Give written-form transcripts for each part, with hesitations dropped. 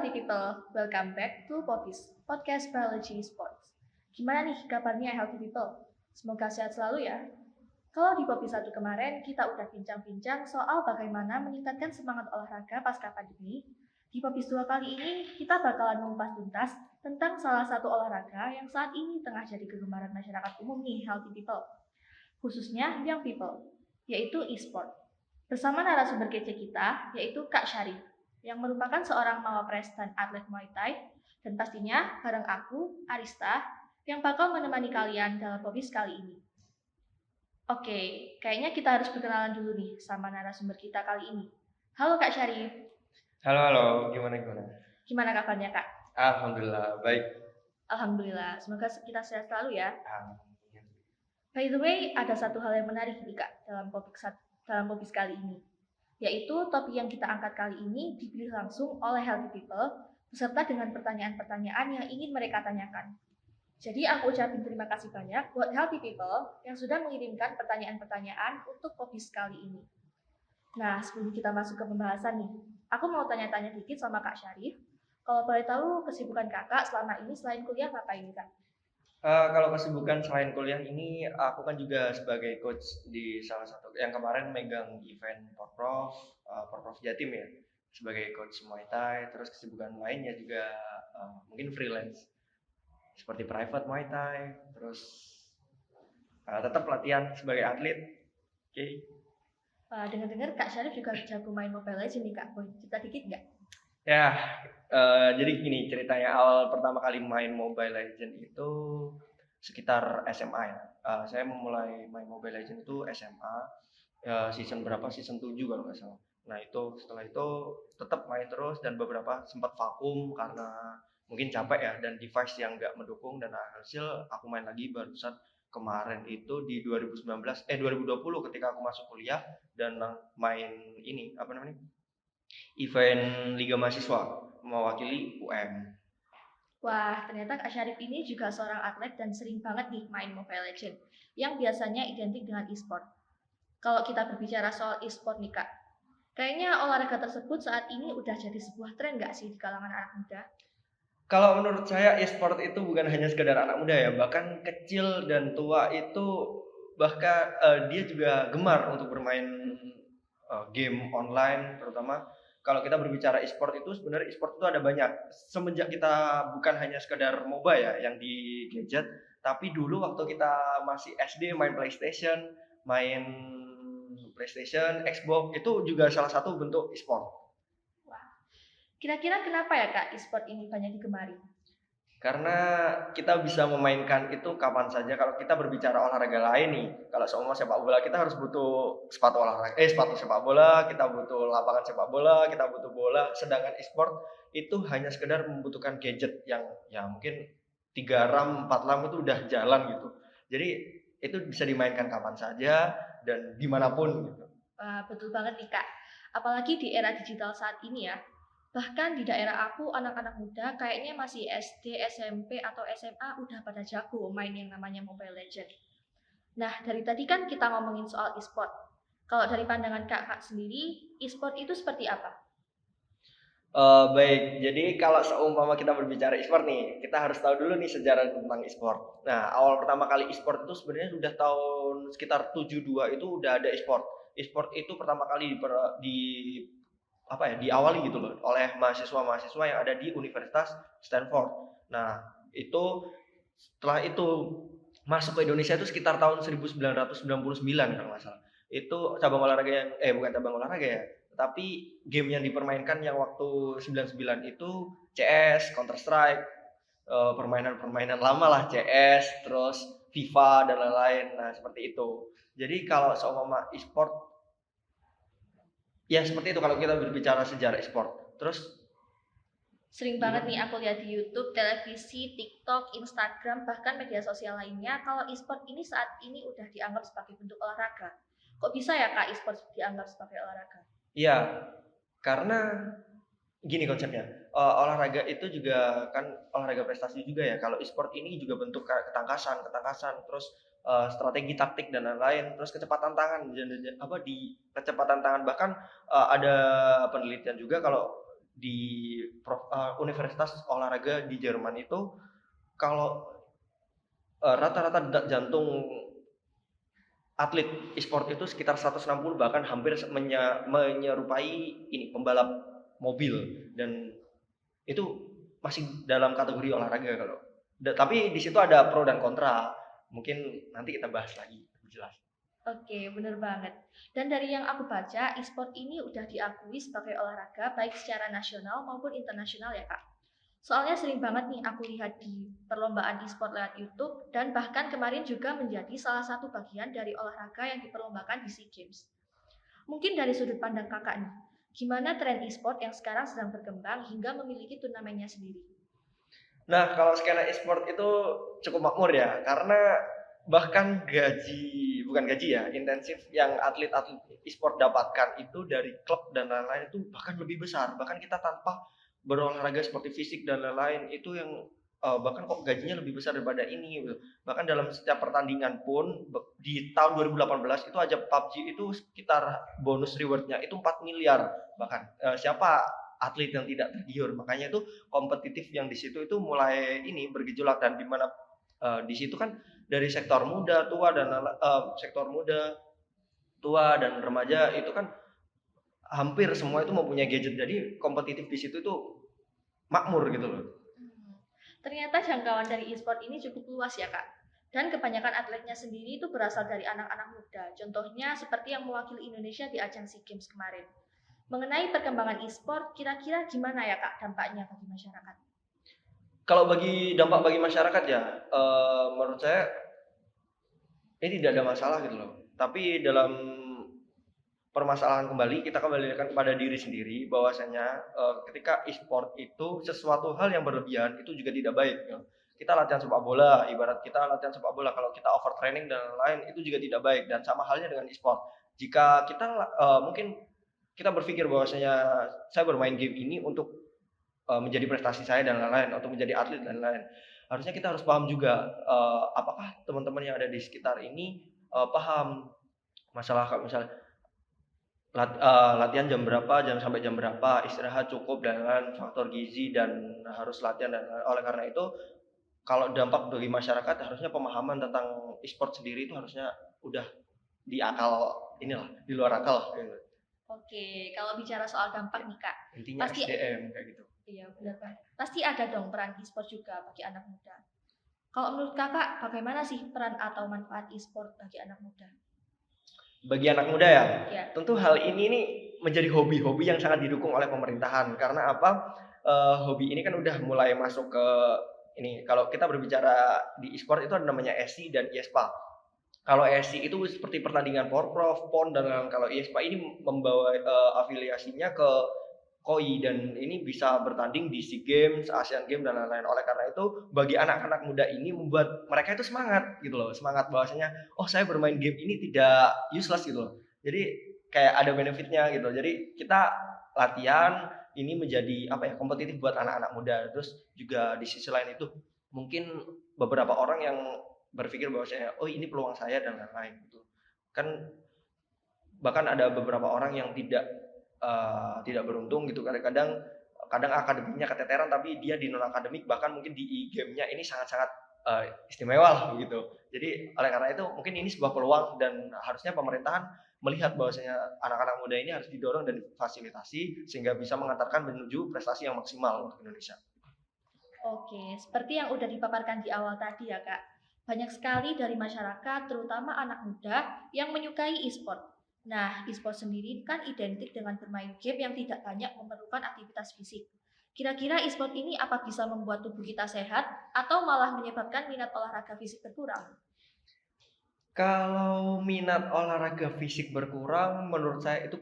healthy people, welcome back to Popis, Podcast Biology Sports. Gimana nih kabarnya healthy people? Semoga sehat selalu ya. Kalau di Popis 1 kemarin kita udah bincang-bincang soal bagaimana meningkatkan semangat olahraga pasca pandemi. Di Popis 2 kali ini kita bakalan mengupas tuntas tentang salah satu olahraga yang saat ini tengah jadi kegemaran masyarakat umum nih healthy people, khususnya young people, yaitu e-sport. Bersama narasumber kece kita, yaitu Kak Syarif, yang merupakan seorang mawapres dan atlet Muay Thai, dan pastinya bareng aku, Arista, yang bakal menemani kalian dalam Popis kali ini. Oke, kayaknya kita harus berkenalan dulu nih sama narasumber kita kali ini. Halo Kak Syarif. Halo, gimana? Gimana kabarnya Kak? Alhamdulillah, baik. Alhamdulillah, semoga kita sehat selalu ya. Amin. By the way, ada satu hal yang menarik nih Kak dalam Popis kali ini, yaitu topik yang kita angkat kali ini dipilih langsung oleh healthy people beserta dengan pertanyaan-pertanyaan yang ingin mereka tanyakan. Jadi aku ucapin terima kasih banyak buat healthy people yang sudah mengirimkan pertanyaan-pertanyaan untuk Popis kali ini. Nah, sebelum kita masuk ke pembahasan nih, aku mau tanya-tanya dikit sama Kak Syarif. Kalau boleh tahu kesibukan kakak selama ini selain kuliah ngapain Kak? Kalau kesibukan selain kuliah ini, aku kan juga sebagai coach di salah satu yang kemarin megang event Porprov Jatim ya, sebagai coach Muay Thai. Terus kesibukan lainnya juga mungkin freelance, seperti private Muay Thai. Terus tetap latihan sebagai atlet. Oke. Dengar-dengar Kak Syarif juga jago main Mobile Legends nih Kak, boleh cerita dikit nggak? Ya, jadi gini ceritanya, awal pertama kali main Mobile Legends itu sekitar SMA ya. Saya memulai main Mobile Legends itu SMA, season berapa? Season 7 kalau nggak salah. Nah itu setelah itu tetap main terus dan beberapa sempat vakum karena mungkin capek ya dan device yang nggak mendukung, dan hasil aku main lagi barusan kemarin itu di 2020 ketika aku masuk kuliah dan main ini apa namanya, event Liga Mahasiswa mewakili UM. Wah, ternyata Kak Syarif ini juga seorang atlet dan sering banget nih main Mobile Legends yang biasanya identik dengan e-sport. Kalau kita berbicara soal e-sport nih Kak, kayaknya olahraga tersebut saat ini udah jadi sebuah tren nggak sih di kalangan anak muda? Kalau menurut saya e-sport itu bukan hanya sekedar anak muda ya, bahkan kecil dan tua itu bahkan dia juga gemar untuk bermain game online, terutama kalau kita berbicara e-sport itu sebenarnya e-sport itu ada banyak. Semenjak kita bukan hanya sekedar MOBA ya yang di gadget, tapi dulu waktu kita masih SD main PlayStation, Xbox itu juga salah satu bentuk e-sport. Wah, kira-kira kenapa ya Kak e-sport ini banyak digemari? Karena kita bisa memainkan itu kapan saja. Kalau kita berbicara olahraga lain nih, kalau seumpama sepak bola kita harus butuh sepatu sepak bola, kita butuh lapangan sepak bola, kita butuh bola. Sedangkan e-sport itu hanya sekedar membutuhkan gadget yang ya mungkin 3 RAM, 4 RAM itu udah jalan gitu. Jadi itu bisa dimainkan kapan saja dan dimanapun gitu. Betul banget nih Kak. Apalagi di era digital saat ini ya. Bahkan di daerah aku, anak-anak muda kayaknya masih SD, SMP, atau SMA udah pada jago main yang namanya Mobile Legends. Nah, dari tadi kan kita ngomongin soal e-sport. Kalau dari pandangan kakak sendiri, e-sport itu seperti apa? Baik, jadi kalau seumpama kita berbicara e-sport nih, kita harus tahu dulu nih sejarah tentang e-sport. Nah, awal pertama kali e-sport itu sebenarnya sudah tahun sekitar 72 itu udah ada e-sport. E-sport itu pertama kali diawali gitu loh oleh mahasiswa-mahasiswa yang ada di Universitas Stanford. Nah, itu setelah itu masuk ke Indonesia itu sekitar tahun 1999 kalau nggak salah. Itu cabang olahraga yang bukan cabang olahraga ya, tapi game yang dipermainkan yang waktu 99 itu CS, Counter Strike, permainan-permainan lama lah, CS, terus FIFA dan lain-lain. Nah, seperti itu. Jadi kalau seumpama e-sport ya seperti itu kalau kita berbicara sejarah e-sport. Terus Sering banget nih aku lihat di YouTube, televisi, TikTok, Instagram, bahkan media sosial lainnya, kalau e-sport ini saat ini udah dianggap sebagai bentuk olahraga. Kok bisa ya Kak e-sport dianggap sebagai olahraga? iya, karena gini konsepnya, olahraga itu juga kan olahraga prestasi juga ya. Kalau e-sport ini juga bentuk kayak ketangkasan, terus strategi taktik dan lain-lain, terus kecepatan tangan di kecepatan tangan, bahkan ada penelitian juga kalau di universitas olahraga di Jerman itu kalau rata-rata detak jantung atlet e-sport itu sekitar 160, bahkan hampir menyerupai ini pembalap mobil, dan itu masih dalam kategori olahraga kalau. Tapi di situ ada pro dan kontra. Mungkin nanti kita bahas lagi lebih jelas. Oke, bener banget. Dan dari yang aku baca, e-sport ini udah diakui sebagai olahraga baik secara nasional maupun internasional ya Kak. Soalnya sering banget nih aku lihat di perlombaan e-sport lewat YouTube, dan bahkan kemarin juga menjadi salah satu bagian dari olahraga yang diperlombakan di SEA Games. Mungkin dari sudut pandang kakak nih, gimana tren e-sport yang sekarang sedang berkembang hingga memiliki turnamennya sendiri? Nah, kalau skena e-sport itu cukup makmur ya, karena bahkan bukan gaji ya, intensif yang atlet-atlet e-sport dapatkan itu dari klub dan lain-lain itu bahkan lebih besar. Bahkan kita tanpa berolahraga seperti fisik dan lain-lain itu yang bahkan kok gajinya lebih besar daripada ini gitu. Bahkan dalam setiap pertandingan pun di tahun 2018 itu aja PUBG itu sekitar bonus rewardnya itu 4 miliar. Bahkan siapa atlet yang tidak tergiur, makanya itu kompetitif yang di situ itu mulai ini bergejolak, dan di mana di situ kan dari sektor muda, tua dan remaja itu kan hampir semua itu mempunyai gadget, jadi kompetitif di situ itu makmur gitu loh. Ternyata jangkauan dari e-sport ini cukup luas ya Kak. Dan kebanyakan atletnya sendiri itu berasal dari anak-anak muda. Contohnya seperti yang mewakili Indonesia di ajang SEA Games kemarin. Mengenai perkembangan e-sport, kira-kira gimana ya Kak dampaknya bagi masyarakat? Kalau dampak bagi masyarakat ya, menurut saya ini tidak ada masalah gitu loh. Tapi dalam permasalahan kembali, kita kembalikan kepada diri sendiri bahwasanya ketika e-sport itu sesuatu hal yang berlebihan itu juga tidak baik. Ya. Kita latihan sepak bola, ibarat kita latihan sepak bola, kalau kita overtraining dan lain-lain itu juga tidak baik, dan sama halnya dengan e-sport. Jika kita mungkin kita berpikir bahwasanya saya bermain game ini untuk menjadi prestasi saya dan lain-lain, untuk menjadi atlet dan lain-lain. Harusnya kita harus paham juga apakah teman-teman yang ada di sekitar ini paham masalah misalnya latihan jam berapa, sampai jam berapa, istirahat cukup dengan faktor gizi, dan harus latihan, dan oleh karena itu kalau dampak bagi masyarakat harusnya pemahaman tentang e-sport sendiri itu harusnya udah di akal inilah, di luar akal gitu. Oke, kalau bicara soal dampak nih Kak, Intinya pasti SDM kayak gitu. iya benar Pak. Pasti ada dong peran e-sport juga bagi anak muda. Kalau menurut Kakak, bagaimana sih peran atau manfaat e-sport bagi anak muda? Bagi anak muda ya, Ya. tentu hal ini nih menjadi hobi-hobi yang sangat didukung oleh pemerintahan. Karena apa? Hobi ini kan udah mulai masuk ke ini. Kalau kita berbicara di e-sport itu ada namanya ESI dan IESPA. Kalau ESI itu seperti pertandingan Porprov, PON, dan kalau IESPA ini membawa afiliasinya ke KOI, dan ini bisa bertanding di SEA Games, Asian Games, dan lain-lain. Oleh karena itu, bagi anak-anak muda ini membuat mereka itu semangat gitu loh. Semangat bahwasanya, oh saya bermain game ini tidak useless gitu loh. Jadi kayak ada benefitnya gitu. Jadi kita latihan ini menjadi apa ya, kompetitif buat anak-anak muda. Terus juga di sisi lain itu mungkin beberapa orang yang berpikir bahwasanya, oh ini peluang saya dan lain-lain gitu. Kan bahkan ada beberapa orang yang tidak beruntung gitu, kadang akademiknya keteteran, tapi dia di non akademik bahkan mungkin di e-game-nya ini sangat-sangat istimewa lah begitu. Jadi oleh karena itu mungkin ini sebuah peluang, dan harusnya pemerintahan melihat bahwasanya anak-anak muda ini harus didorong dan difasilitasi sehingga bisa mengantarkan menuju prestasi yang maksimal untuk Indonesia. Oke, seperti yang udah dipaparkan di awal tadi ya Kak, banyak sekali dari masyarakat, terutama anak muda, yang menyukai e-sport. Nah, e-sport sendiri kan identik dengan bermain game yang tidak banyak memerlukan aktivitas fisik. Kira-kira e-sport ini apa bisa membuat tubuh kita sehat atau malah menyebabkan minat olahraga fisik berkurang? Kalau minat olahraga fisik berkurang, menurut saya itu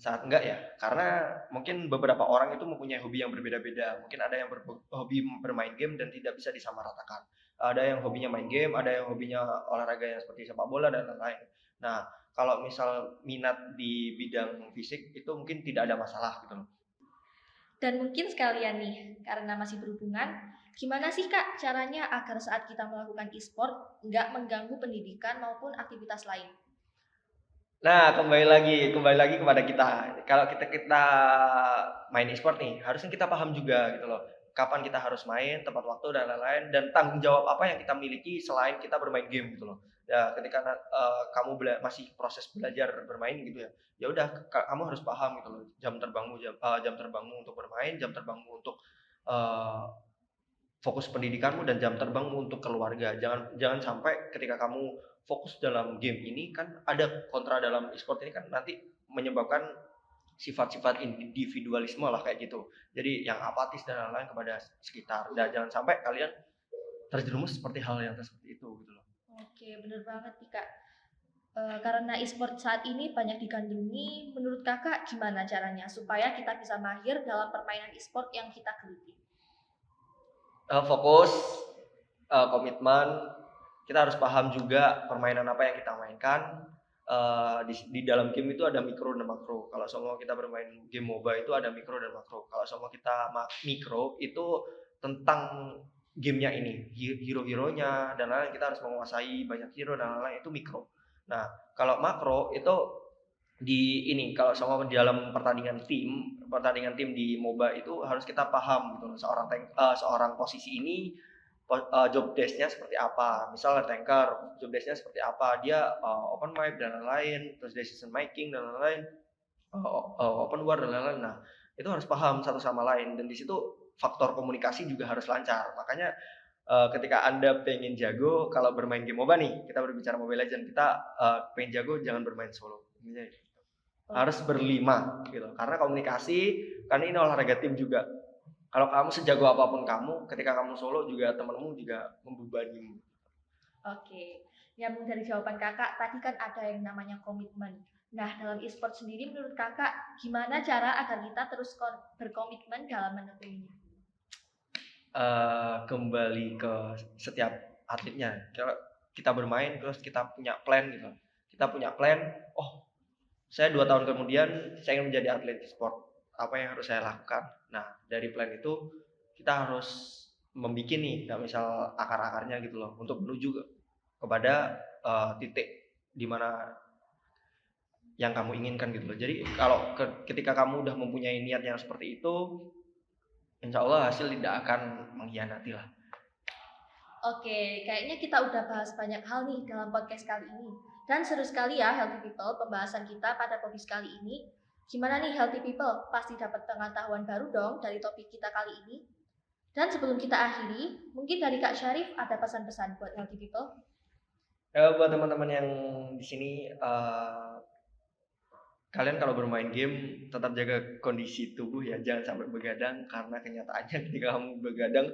sangat enggak ya, karena mungkin beberapa orang itu mempunyai hobi yang berbeda-beda. Mungkin ada yang hobi bermain game dan tidak bisa disamaratakan. Ada yang hobinya main game, ada yang hobinya olahraga yang seperti sepak bola dan lain-lain. Nah, kalau misal minat di bidang fisik itu mungkin tidak ada masalah gitu loh. Dan mungkin sekalian nih, karena masih berhubungan, gimana sih Kak caranya agar saat kita melakukan e-sport nggak mengganggu pendidikan maupun aktivitas lain? Nah, kembali lagi kepada kita. Kalau kita main e-sport nih, harusnya kita paham juga gitu loh. Kapan kita harus main, tepat waktu dan lain-lain, dan tanggung jawab apa yang kita miliki selain kita bermain game gitu loh. Ya, ketika kamu masih proses belajar bermain gitu ya. Ya udah kamu harus paham gitu loh. Jam terbangmu untuk bermain, jam terbangmu untuk eh, fokus pendidikanmu dan jam terbangmu untuk keluarga. Jangan jangan sampai ketika kamu fokus dalam game ini kan ada kontra dalam e-sport ini kan nanti menyebabkan sifat-sifat individualisme lah kayak gitu. Jadi yang apatis dan lain-lain kepada sekitar. Dan jangan sampai kalian terjerumus seperti hal yang seperti itu gitu loh. Oke, bener banget nih Kak. Karena e-sport saat ini banyak digandrungi, menurut Kakak gimana caranya supaya kita bisa mahir dalam permainan e-sport yang kita geluti? Fokus, komitmen, kita harus paham juga permainan apa yang kita mainkan. Di dalam game itu ada mikro dan makro. Kalau semua kita bermain game MOBA itu ada mikro dan makro. Kalau semua kita mikro itu tentang gamenya ini, hero-heronya dan lain-lain, kita harus menguasai banyak hero dan lain-lain, itu mikro. Nah, kalau makro itu kalau semua di dalam pertandingan tim di MOBA itu harus kita paham gitu. Seorang posisi ini job desk-nya seperti apa. Misalnya tanker, job desk-nya seperti apa. Dia open map dan lain-lain, terus decision making dan lain-lain, open war dan lain-lain. Nah, itu harus paham satu sama lain, dan di situ faktor komunikasi juga harus lancar. Makanya ketika Anda pengen jago kalau bermain game MOBA nih, kita berbicara Mobile Legends, kita pengen jago jangan bermain solo. Harus berlima gitu. Karena komunikasi, karena ini olahraga tim juga. Kalau kamu sejago apapun kamu, ketika kamu solo juga temanmu juga membebanimu. Oke, nyambung dari jawaban Kakak, tadi kan ada yang namanya komitmen. Nah, dalam e-sport sendiri menurut Kakak, gimana cara agar kita terus berkomitmen dalam menekuninya? Kembali ke setiap atletnya. Kalau kita bermain terus kita punya plan gitu. Kita punya plan, oh saya 2 tahun kemudian saya ingin menjadi atlet e-sport. Apa yang harus saya lakukan? Nah, dari plan itu kita harus membuat nih, misal akar-akarnya gitu loh, untuk menuju kepada titik di mana yang kamu inginkan gitu loh. Jadi kalau ketika kamu udah mempunyai niat yang seperti itu, insya Allah hasil tidak akan mengkhianati lah. Oke, kayaknya kita udah bahas banyak hal nih dalam podcast kali ini. Dan seru sekali ya Healthy People pembahasan kita pada podcast kali ini. Gimana nih Healthy People? Pasti dapat pengetahuan baru dong dari topik kita kali ini. Dan sebelum kita akhiri, mungkin dari Kak Syarif ada pesan-pesan buat Healthy People? Buat teman-teman yang di sini, kalian kalau bermain game tetap jaga kondisi tubuh ya, jangan sampai begadang, karena kenyataannya ketika kamu begadang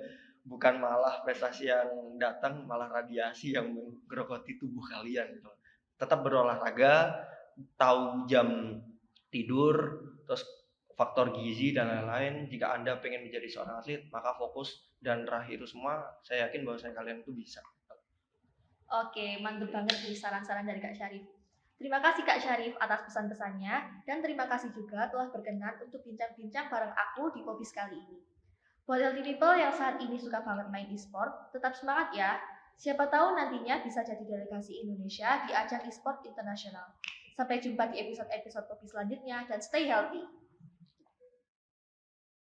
bukan malah prestasi yang datang, malah radiasi yang menggerogoti tubuh kalian gitu. Tetap berolahraga, tahu jam tidur, terus faktor gizi dan lain-lain. Jika Anda pengen menjadi seorang atlet, maka fokus dan terakhir itu semua, saya yakin bahwasanya kalian itu bisa. Oke, mantap banget nih saran-saran dari Kak Syarif. Terima kasih Kak Syarif atas pesan-pesannya, dan terima kasih juga telah berkenan untuk bincang-bincang bareng aku di Popis kali ini. Buat healthy people yang saat ini suka banget main e-sport, tetap semangat ya. Siapa tahu nantinya bisa jadi delegasi Indonesia di ajang e-sport internasional. Sampai jumpa di episode-episode Popis selanjutnya, dan stay healthy!